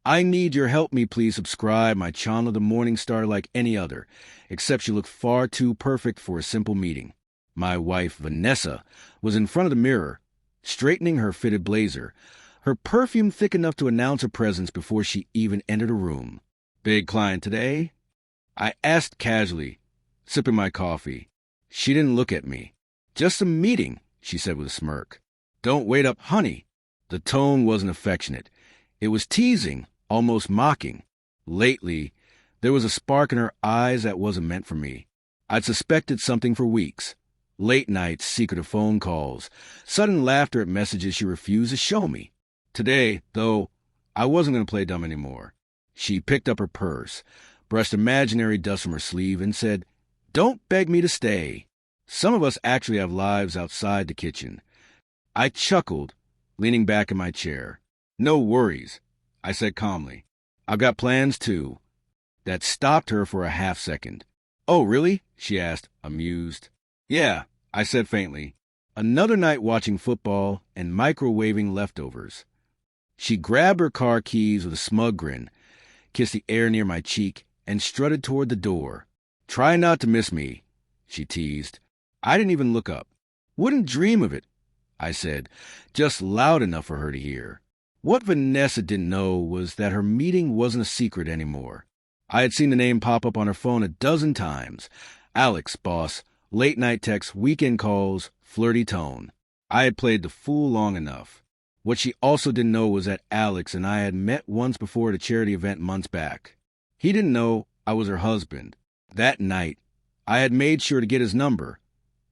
I need your help me please subscribe my channel The Morning Star like any other, except she looked far too perfect for a simple meeting. My wife, Vanessa, was in front of the mirror, straightening her fitted blazer, her perfume thick enough to announce her presence before she even entered a room. "Big client today?" I asked casually, sipping my coffee. She didn't look at me. "Just a meeting," she said with a smirk. "Don't wait up, honey." The tone wasn't affectionate. It was teasing, almost mocking. Lately, there was a spark in her eyes that wasn't meant for me. I'd suspected something for weeks. Late nights, secretive phone calls, sudden laughter at messages she refused to show me. Today, though, I wasn't going to play dumb anymore. She picked up her purse, brushed imaginary dust from her sleeve, and said, "Don't beg me to stay. Some of us actually have lives outside the kitchen." I chuckled, leaning back in my chair. "No worries," I said calmly. "I've got plans, too." That stopped her for a half second. "Oh, really?" she asked, amused. "Yeah," I said faintly. "Another night watching football and microwaving leftovers." She grabbed her car keys with a smug grin, kissed the air near my cheek, and strutted toward the door. "Try not to miss me," she teased. I didn't even look up. "Wouldn't dream of it," I said, just loud enough for her to hear. What Vanessa didn't know was that her meeting wasn't a secret anymore. I had seen the name pop up on her phone a dozen times. Alex, boss, late-night texts, weekend calls, flirty tone. I had played the fool long enough. What she also didn't know was that Alex and I had met once before at a charity event months back. He didn't know I was her husband. That night, I had made sure to get his number,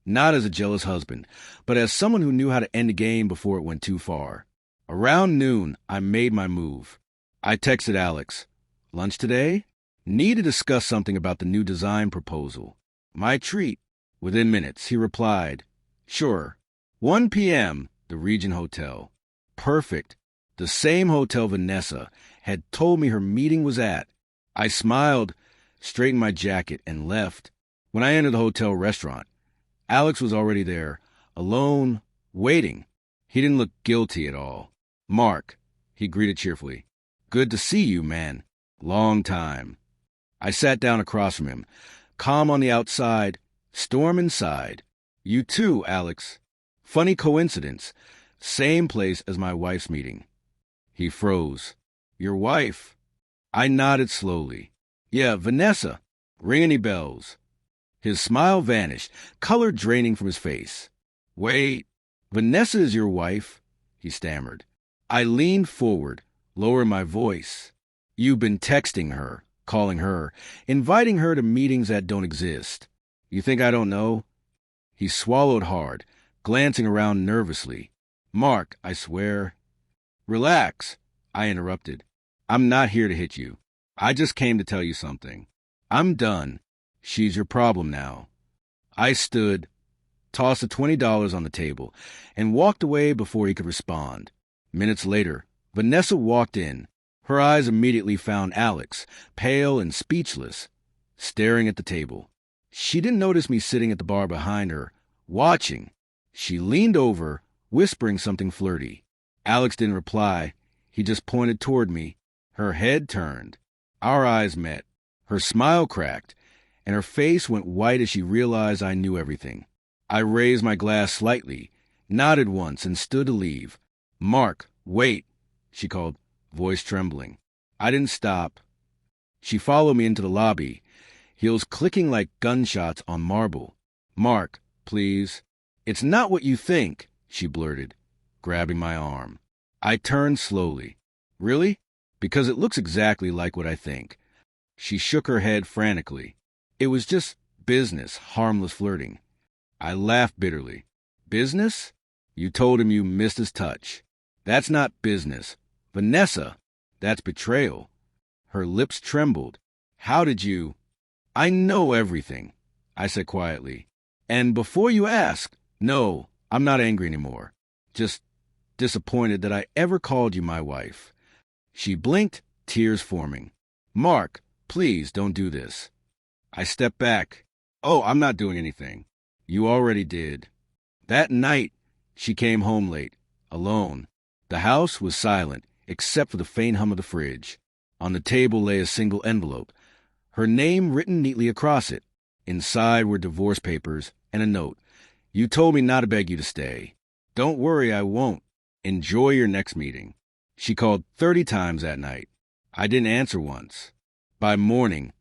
not as a jealous husband, but as someone who knew how to end a game before it went too far. Around noon, I made my move. I texted Alex, "Lunch today? Need to discuss something about the new design proposal." My treat. Within minutes, he replied, "Sure. 1 p.m., the Regent Hotel." Perfect. The same hotel Vanessa had told me her meeting was at. I smiled, straightened my jacket, and left. When I entered the hotel restaurant, Alex was already there, alone, waiting. He didn't look guilty at all. "Mark," he greeted cheerfully. "Good to see you, man. Long time." I sat down across from him, calm on the outside, storm inside. "You too, Alex. Funny coincidence. Same place as my wife's meeting." He froze. "Your wife?" I nodded slowly. "Yeah, Vanessa. Ring any bells?" His smile vanished, color draining from his face. "Wait, Vanessa is your wife?" he stammered. I leaned forward, lowering my voice. "You've been texting her, calling her, inviting her to meetings that don't exist. You think I don't know?" He swallowed hard, glancing around nervously. "Mark, I swear." "Relax," I interrupted. "I'm not here to hit you. I just came to tell you something. I'm done. She's your problem now." I stood, tossed the $20 on the table, and walked away before he could respond. Minutes later, Vanessa walked in. Her eyes immediately found Alex, pale and speechless, staring at the table. She didn't notice me sitting at the bar behind her, watching. She leaned over, whispering something flirty. Alex didn't reply. He just pointed toward me. Her head turned. Our eyes met. Her smile cracked, and her face went white as she realized I knew everything. I raised my glass slightly, nodded once, and stood to leave. "Mark, wait," she called, voice trembling. I didn't stop. She followed me into the lobby, heels clicking like gunshots on marble. "Mark, please." "It's not what you think," she blurted, grabbing my arm. I turned slowly. "Really? Because it looks exactly like what I think." She shook her head frantically. "It was just business, harmless flirting." I laughed bitterly. "Business? You told him you missed his touch. That's not business. Vanessa, that's betrayal." Her lips trembled. "How did you—" "I know everything," I said quietly. "And before you ask, no, I'm not angry anymore. Just disappointed that I ever called you my wife." She blinked, tears forming. "Mark, please don't do this." I stepped back. "Oh, I'm not doing anything." "You already did." That night, she came home late, alone. The house was silent, except for the faint hum of the fridge. On the table lay a single envelope, her name written neatly across it. Inside were divorce papers and a note. You told me not to beg you to stay. Don't worry, I won't. Enjoy your next meeting. She called 30 times that night. I didn't answer once. By morning,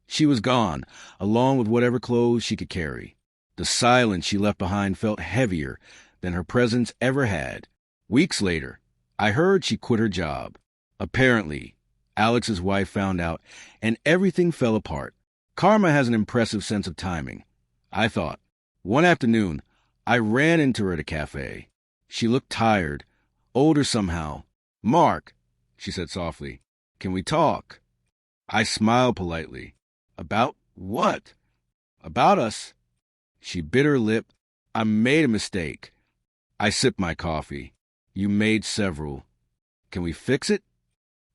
she was gone, along with whatever clothes she could carry. The silence she left behind felt heavier than her presence ever had. Weeks later, I heard she quit her job. Apparently, Alex's wife found out, and everything fell apart. Karma has an impressive sense of timing, I thought. One afternoon, I ran into her at a cafe. She looked tired, older somehow. Mark, she said softly, can we talk? I smiled politely. About what? About us. She bit her lip. I made a mistake. I sipped my coffee. You made several. Can we fix it?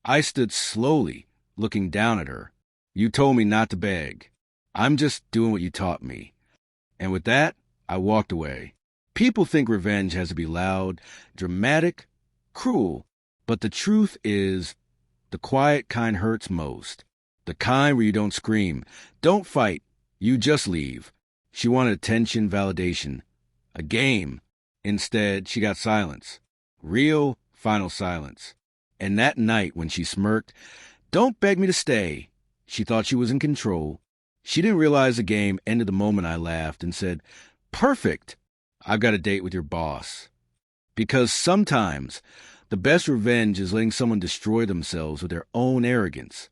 I stood slowly, looking down at her. You told me not to beg. I'm just doing what you taught me. And with that, I walked away. People think revenge has to be loud, dramatic, cruel. But the truth is, the quiet kind hurts most. The kind where you don't scream, don't fight, you just leave. She wanted attention, validation, a game. Instead, she got silence. Real, final silence. And that night when she smirked, don't beg me to stay, she thought she was in control. She didn't realize the game ended the moment I laughed and said, perfect, I've got a date with your boss. Because sometimes the best revenge is letting someone destroy themselves with their own arrogance.